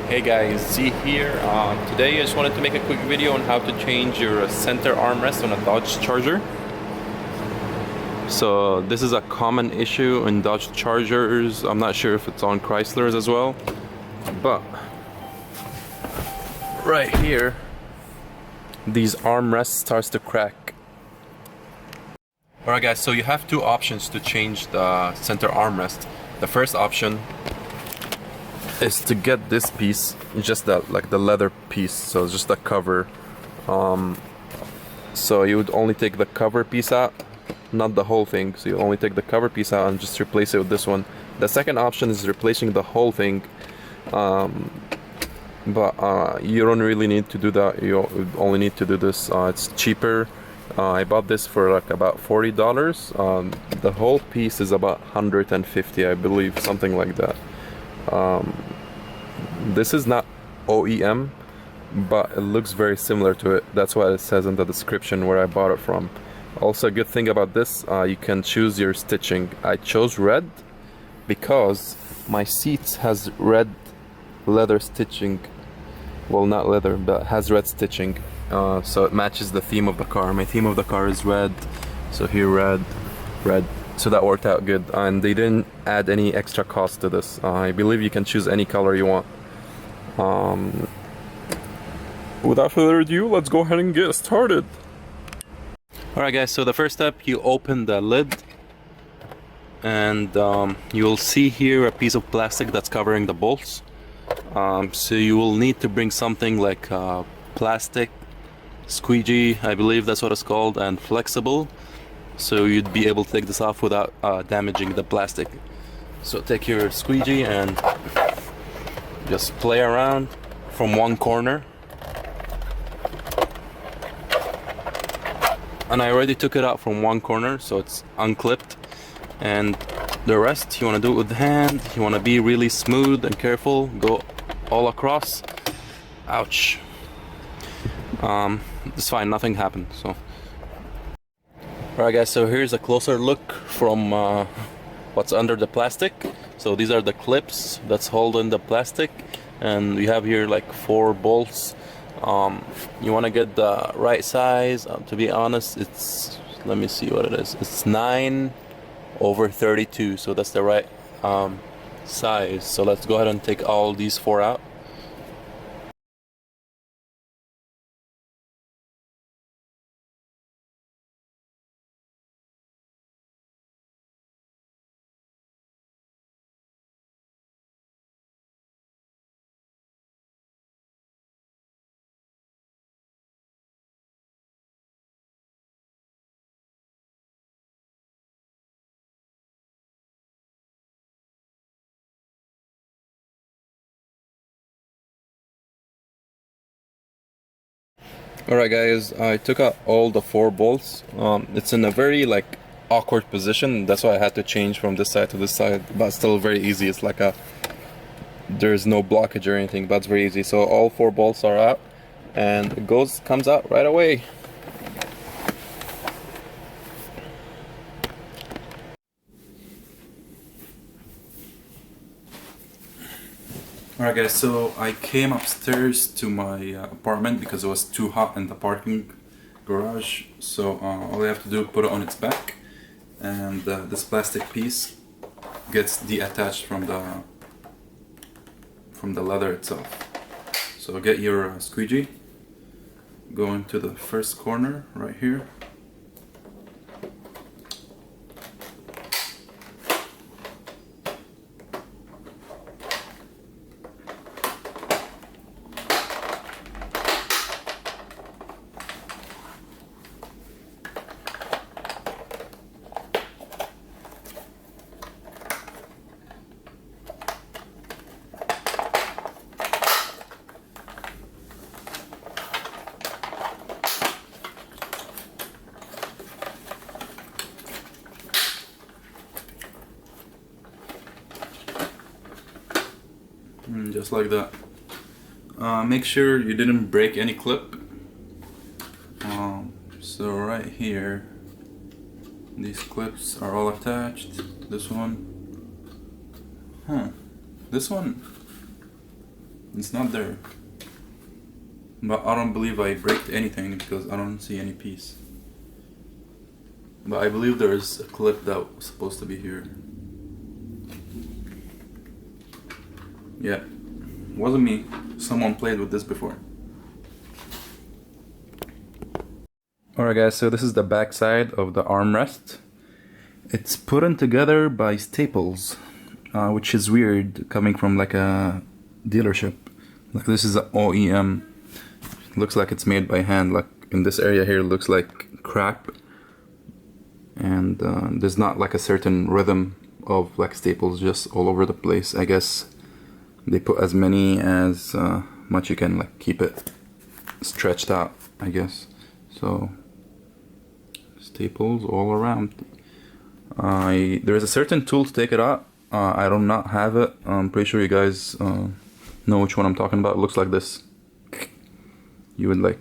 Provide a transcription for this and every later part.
Hey guys, Z here. Today I just wanted to make a quick video on how to change your center armrest on a Dodge Charger. So this is a common issue in Dodge Chargers. I'm not sure if it's on Chryslers as well, but right here, these armrests starts to crack. Alright guys, so you have two options to change the center armrest. The first option is to get this piece, just that, like the leather piece, so it's just the cover. So you would only take the cover piece out, not the whole thing. So you only take the cover piece out and just replace it with this one. The second option is replacing the whole thing, but you don't really need to do that. You only need to do this. It's cheaper. I bought this for like about $40. The whole piece is about 150, I believe, something like that. This is not OEM, but it looks very similar to it. That's what it says in the description where I bought it from. Also, a good thing about this, you can choose your stitching. I chose red because my seats has red leather stitching. Well, not leather, but has red stitching, so it matches the theme of the car. My theme of the car is red, so here red, so that worked out good. And they didn't add any extra cost to this. I believe you can choose any color you want. Without further ado, let's go ahead and get started. Alright guys, so the first step, you open the lid, and you'll see here a piece of plastic that's covering the bolts. So you will need to bring something like plastic squeegee, I believe that's what it's called, and flexible, so you'd be able to take this off without damaging the plastic. So take your squeegee and just play around from one corner. And I already took it out from one corner, so it's unclipped. And the rest, you want to do it with the hand. You want to be really smooth and careful. Go all across. Ouch. It's fine, nothing happened. So, alright guys, so here's a closer look from what's under the plastic. So these are the clips that's holding the plastic, and we have here like 4 bolts. You want to get the right size. To be honest, it's, let me see what it is. It's 9/32, so that's the right size. So let's go ahead and take all these 4 out. Alright guys, I took out all the 4 bolts. It's in a very like awkward position, that's why I had to change from this side to this side, but still very easy. It's like there's no blockage or anything, but it's very easy. So all 4 bolts are out, and it comes out right away. Alright guys, so I came upstairs to my apartment because it was too hot in the parking garage. So all I have to do is put it on its back, and this plastic piece gets detached from the leather itself. So get your squeegee, go into the first corner right here. Just like that. Make sure you didn't break any clip. So right here, these clips are all attached. This one, this It's not there. But I don't believe I break anything because I don't see any piece. But I believe there is a clip that was supposed to be here. Yeah, wasn't me. Someone played with this before. Alright guys, so this is the back side of the armrest. It's put in together by staples, which is weird coming from like a dealership. Like this is an OEM. Looks like it's made by hand. Like in this area here, it looks like crap. And there's not like a certain rhythm of like staples just all over the place. I guess they put as many as much you can like keep it stretched out, I guess. So staples all around. There is a certain tool to take it out. I do not have it. I'm pretty sure you guys know which one I'm talking about. It looks like this. You would like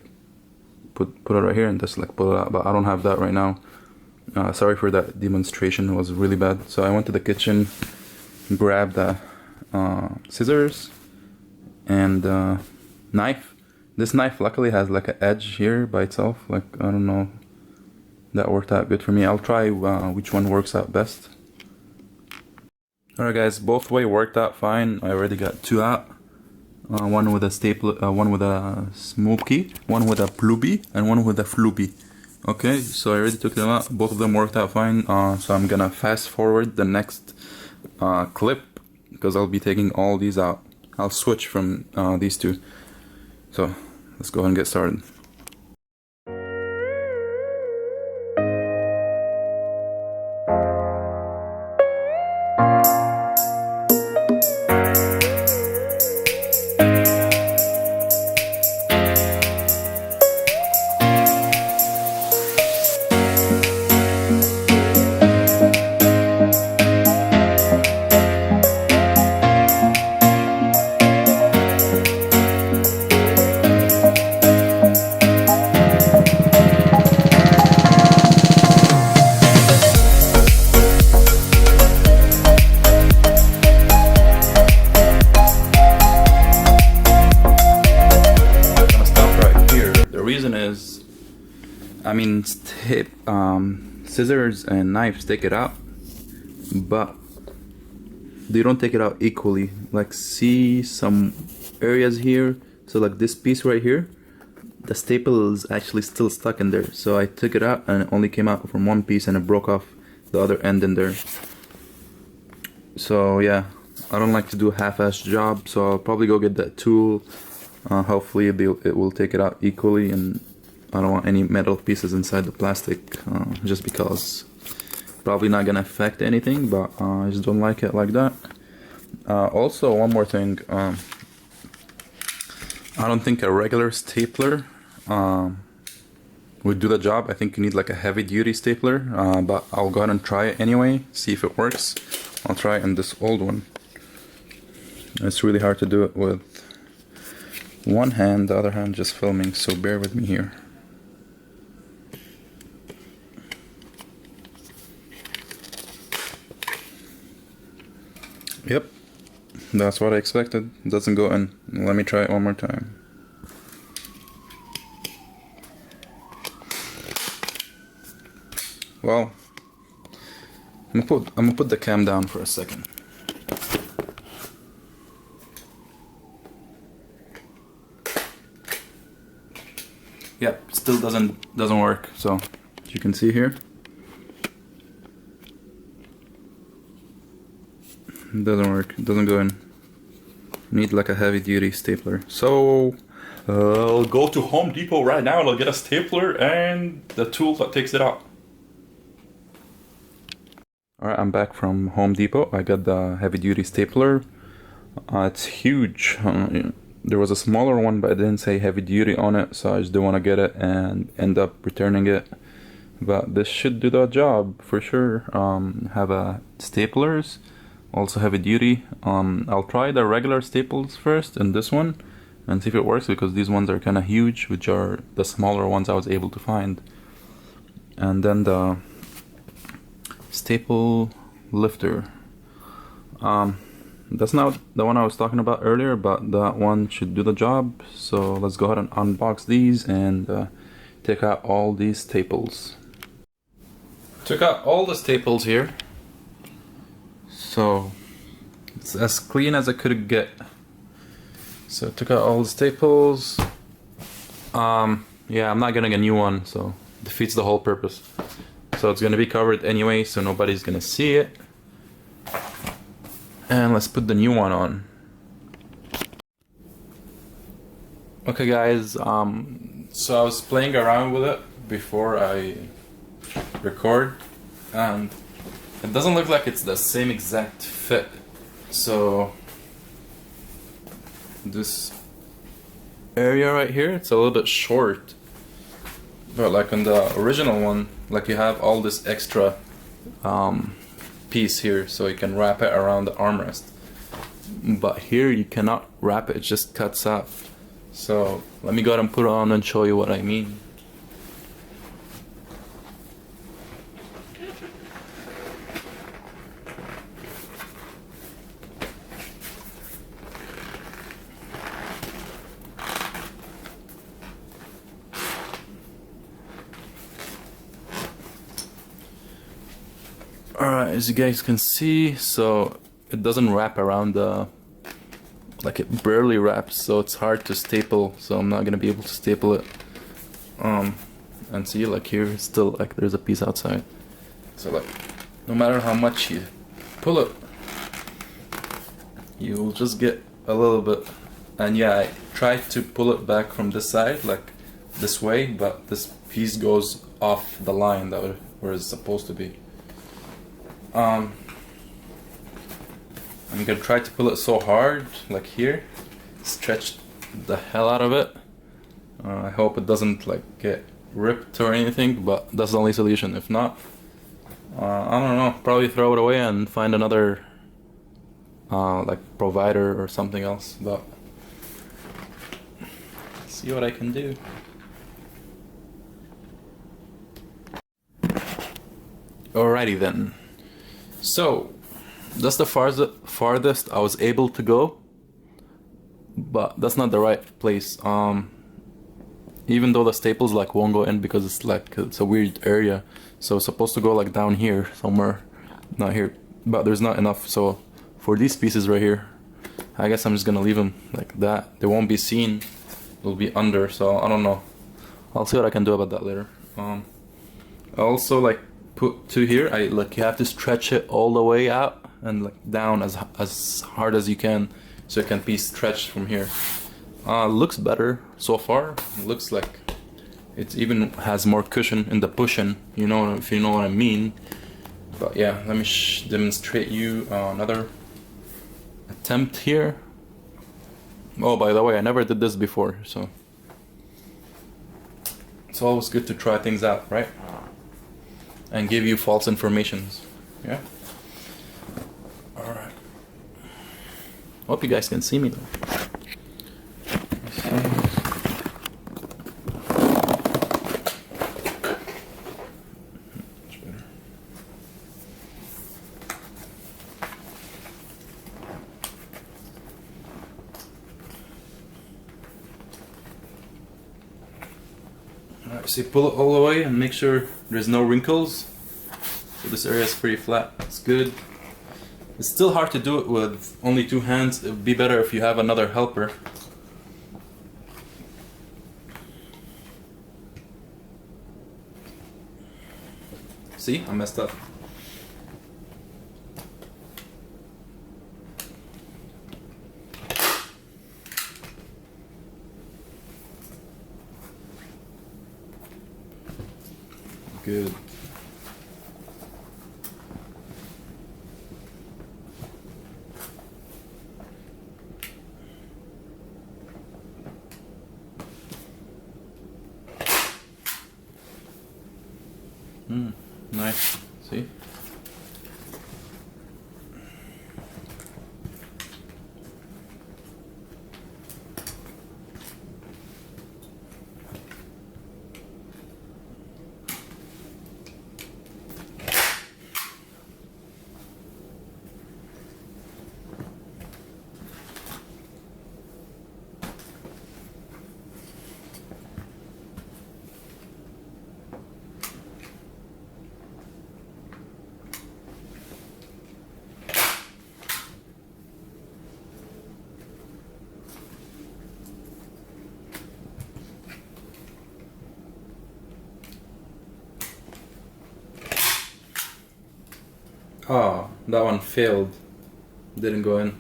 put it right here and just like pull it out, but I don't have that right now. Sorry for that demonstration, it was really bad. So I went to the kitchen, grabbed the scissors and knife. This knife luckily has like an edge here by itself. Like I don't know, that worked out good for me. I'll try which one works out best. Alright guys, both way worked out fine. I already got two out. One with a staple, one with a smoky, one with a pluby, and one with a floopy. Okay, so I already took them out. Both of them worked out fine. So I'm gonna fast forward the next clip because I'll be taking all these out. I'll switch from these two. So let's go ahead and get started. I mean, scissors and knives take it out, but they don't take it out equally. Like, see some areas here, so like this piece right here, the staple is actually still stuck in there. So I took it out and it only came out from one piece and it broke off the other end in there. So yeah, I don't like to do a half-assed job, so I'll probably go get that tool. Hopefully it will take it out equally, and I don't want any metal pieces inside the plastic, just because probably not gonna affect anything, but I just don't like it like that. Also, one more thing, I don't think a regular stapler would do the job. I think you need like a heavy duty stapler, but I'll go ahead and try it anyway, see if it works. I'll try it in this old one. It's really hard to do it with one hand, the other hand just filming, so bear with me here. Yep, that's what I expected. It doesn't go in. Let me try it one more time. Well, I'm gonna put the cam down for a second. Yep, still doesn't work. So, as you can see here, it doesn't work. It doesn't go in. Need like a heavy duty stapler. So I'll go to Home Depot right now and I'll get a stapler and the tool that takes it out. Alright, I'm back from Home Depot. I got the heavy duty stapler. It's huge. There was a smaller one, but it didn't say heavy duty on it, so I just didn't want to get it and end up returning it. But this should do the job for sure. Have a staplers, also heavy duty. I'll try the regular staples first and this one and see if it works, because these ones are kind of huge, which are the smaller ones I was able to find. And then the staple lifter. that's not the one I was talking about earlier, but that one should do the job. So let's go ahead and unbox these and take out all these staples. Took out all the staples here. So it's as clean as I could get. So took out all the staples. Yeah, I'm not getting a new one, so defeats the whole purpose. So it's gonna be covered anyway, so nobody's gonna see it. And let's put the new one on. Okay guys, so I was playing around with it before I record, and it doesn't look like it's the same exact fit. So this area right here, it's a little bit short, but like on the original one, like you have all this extra piece here, so you can wrap it around the armrest. But here you cannot wrap it, it just cuts out. So let me go ahead and put it on and show you what I mean. Alright, as you guys can see, so it doesn't wrap around the, like it barely wraps, so it's hard to staple, so I'm not gonna be able to staple it. And see, like here, it's still like there's a piece outside. So like, no matter how much you pull it, you'll just get a little bit. And yeah, I tried to pull it back from this side, like this way, but this piece goes off the line that where it's supposed to be. I'm gonna try to pull it so hard, like here, stretch the hell out of it. I hope it doesn't like get ripped or anything, but that's the only solution. If not, I don't know, probably throw it away and find another like provider or something else, but see what I can do. Alrighty then. So that's the farthest I was able to go, but that's not the right place. Even though the staples like won't go in because it's like it's a weird area, so it's supposed to go like down here somewhere, not here, but there's not enough. So for these pieces right here, I guess I'm just gonna leave them like that. They won't be seen, they'll be under, so I don't know, I'll see what I can do about that later. I also like put to here, I like you have to stretch it all the way out and like down as hard as you can, so it can be stretched from here. Looks better so far. It looks like it even has more cushion in the pushing, you know, if you know what I mean. But yeah, let me demonstrate you another attempt here. Oh, by the way, I never did this before, so it's always good to try things out, right? And give you false informations. Yeah. All right. Hope you guys can see me though. Much better. All right. So you pull it all the way and make sure there's no wrinkles. So this area is pretty flat. It's good. It's still hard to do it with only two hands. It would be better if you have another helper. See, I messed up. Good. Nice. See? Oh, that one failed. Didn't go in.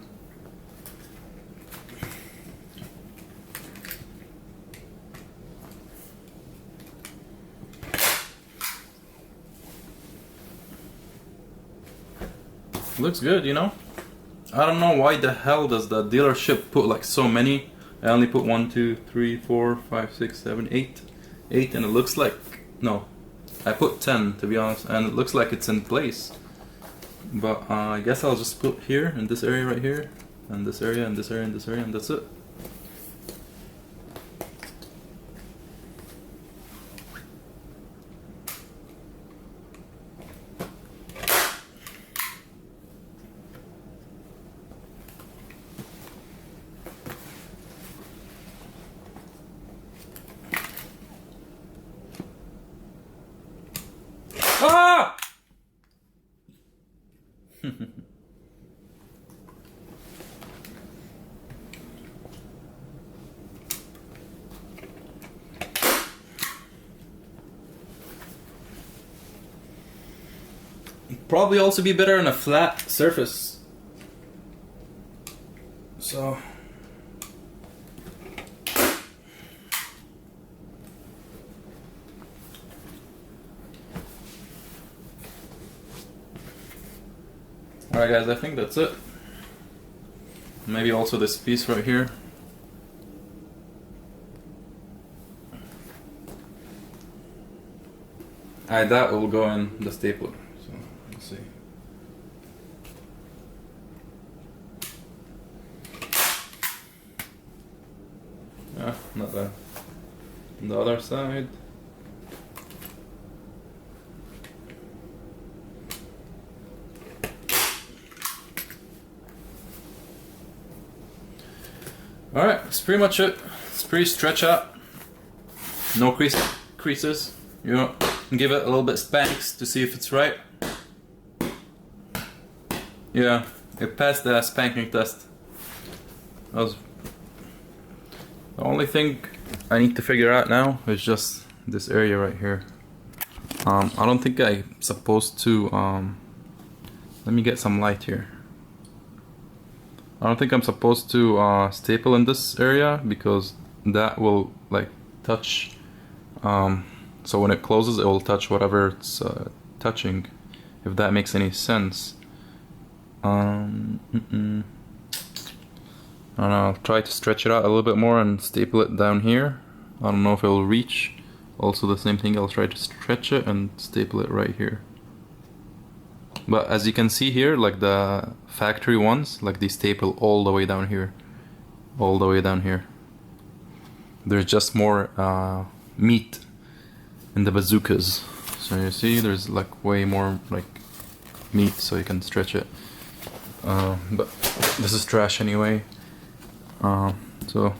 Looks good, you know? I don't know why the hell does the dealership put like so many. I only put 1, 2, 3, 4, 5, 6, 7, 8. 8, and it looks like, no, I put 10 to be honest, and it looks like it's in place. But I guess I'll just put here, in this area right here, and this area, and this area, and this area, and that's it. Ah! Probably also be better on a flat surface. So alright guys, I think that's it. Maybe also this piece right here. Alright, that will go in the stapler. So let's see. Yeah, not bad. On the other side. Alright, that's pretty much it. It's pretty stretch out. No creases. You know, give it a little bit spanks to see if it's right. Yeah, it passed the spanking test. That was the only thing I need to figure out now is just this area right here. I don't think I'm supposed to let me get some light here. I don't think I'm supposed to staple in this area because that will like touch, so when it closes it will touch whatever it's touching, if that makes any sense. I don't know, I'll try to stretch it out a little bit more and staple it down here. I don't know if it will reach. Also the same thing, I'll try to stretch it and staple it right here. But as you can see here, like the factory ones, like they staple all the way down here. All the way down here. There's just more meat in the bazookas. So you see there's like way more like meat so you can stretch it. But this is trash anyway. So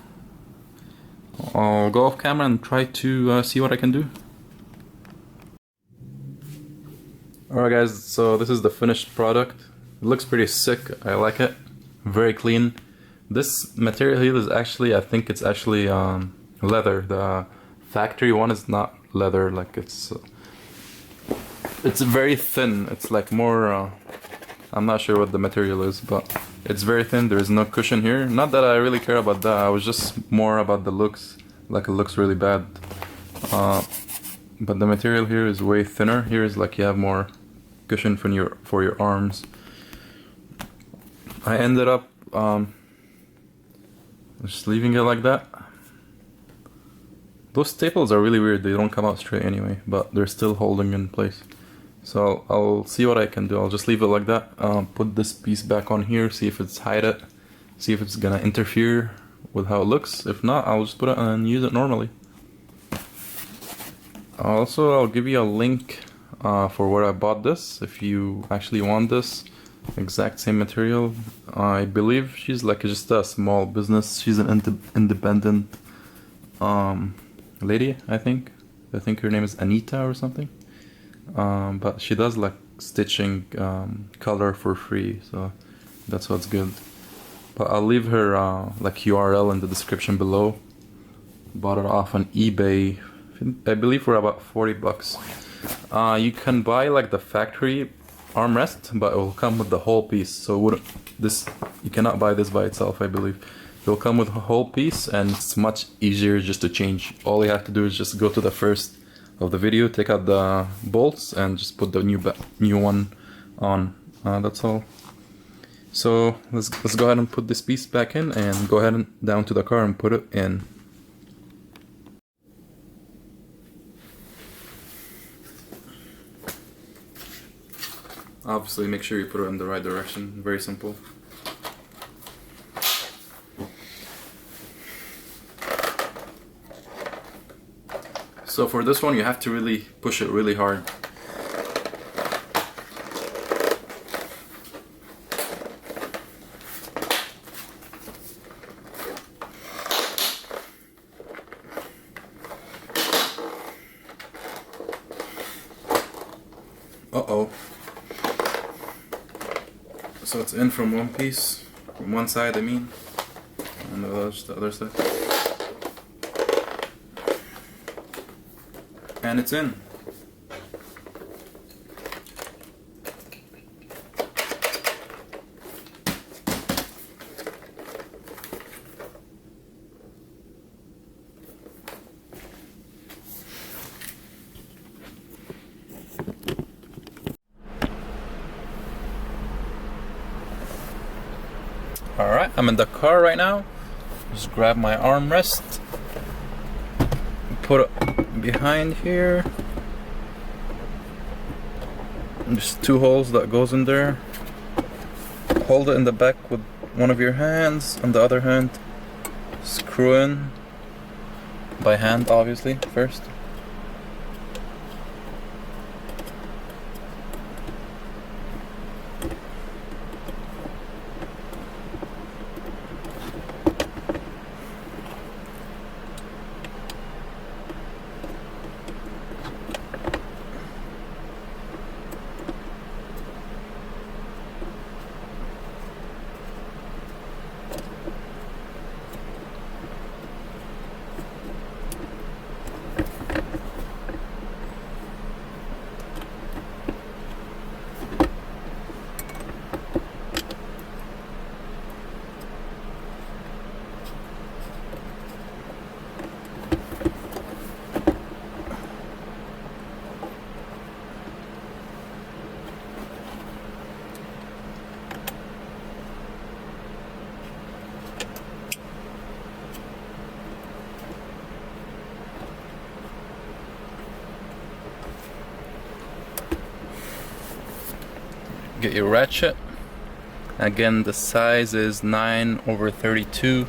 I'll go off camera and try to see what I can do. Alright guys, so this is the finished product. It looks pretty sick, I like it. Very clean. This material here is actually, I think it's actually leather. The factory one is not leather, like it's very thin. It's like more, I'm not sure what the material is, but it's very thin. There is no cushion here. Not that I really care about that, I was just more about the looks. Like it looks really bad. But the material here is way thinner. Here is like you have more cushion for your arms. I ended up just leaving it like that. Those staples are really weird. They don't come out straight anyway, but they're still holding in place. So I'll see what I can do. I'll just leave it like that. Put this piece back on here, see if it's hide it, see if it's gonna interfere with how it looks. If not, I'll just put it and use it normally. Also, I'll give you a link for where I bought this if you actually want this exact same material. I believe she's like just a small business. She's an independent lady, I think. I think her name is Anita or something. But she does like stitching color for free, so that's what's good. But I'll leave her like URL in the description below. Bought it off on eBay, I believe for about 40 bucks. You can buy like the factory armrest, but it will come with the whole piece. So you cannot buy this by itself, I believe. It will come with a whole piece, and it's much easier just to change. All you have to do is just go to the first of the video, take out the bolts, and just put the new one on. That's all. So let's go ahead and put this piece back in, and go ahead and down to the car and put it in. Obviously, make sure you put it in the right direction. Very simple. So for this one, you have to really push it really hard. Uh-oh. So it's in from one piece, from one side I mean, and the other side. And it's in. Alright, I'm in the car right now. Just grab my armrest, put it behind here. Just 2 holes that goes in there. Hold it in the back with one of your hands, on the other hand screw in by hand, obviously, first. Get your ratchet. Again, the size is 9/32.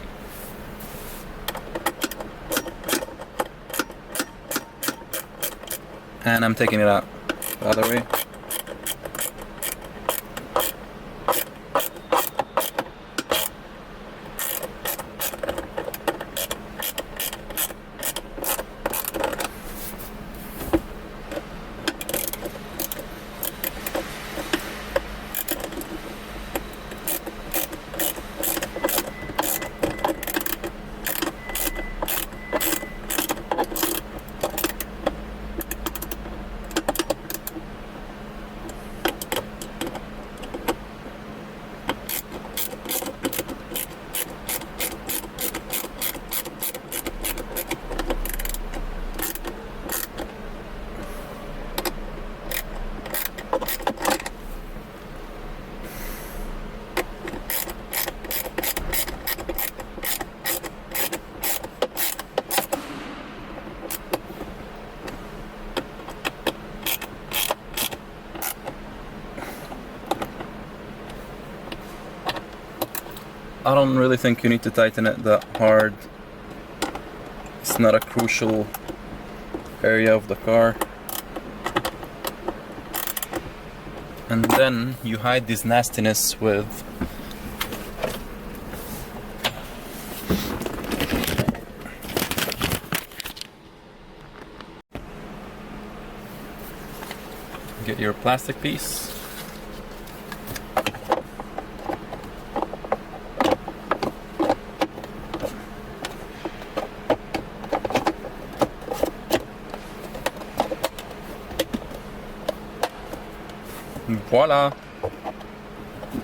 And I'm taking it out the other way. I don't really think you need to tighten it that hard. It's not a crucial area of the car. And then you hide this nastiness with get your plastic piece. Voila!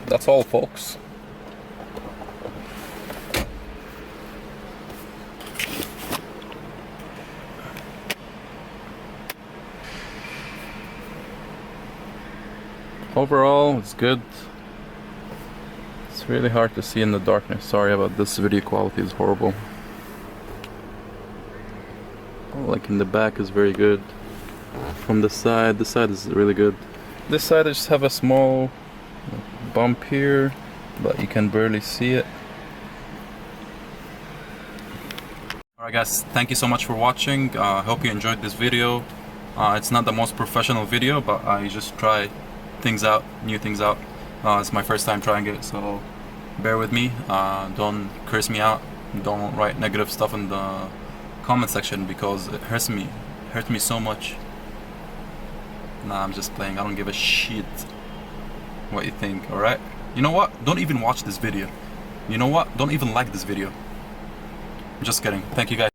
That's all, folks. Overall, it's good. It's really hard to see in the darkness. Sorry about this, video quality is horrible. Like in the back is very good. From the side is really good. This side I just have a small bump here, but you can barely see it. Alright guys, thank you so much for watching. I hope you enjoyed this video. It's not the most professional video, but I just try things out, new things out. It's my first time trying it, so bear with me. Don't curse me out. Don't write negative stuff in the comment section because it hurts me so much. Nah, I'm just playing. I don't give a shit what you think, alright? You know what? Don't even watch this video. You know what? Don't even like this video. I'm just kidding. Thank you guys.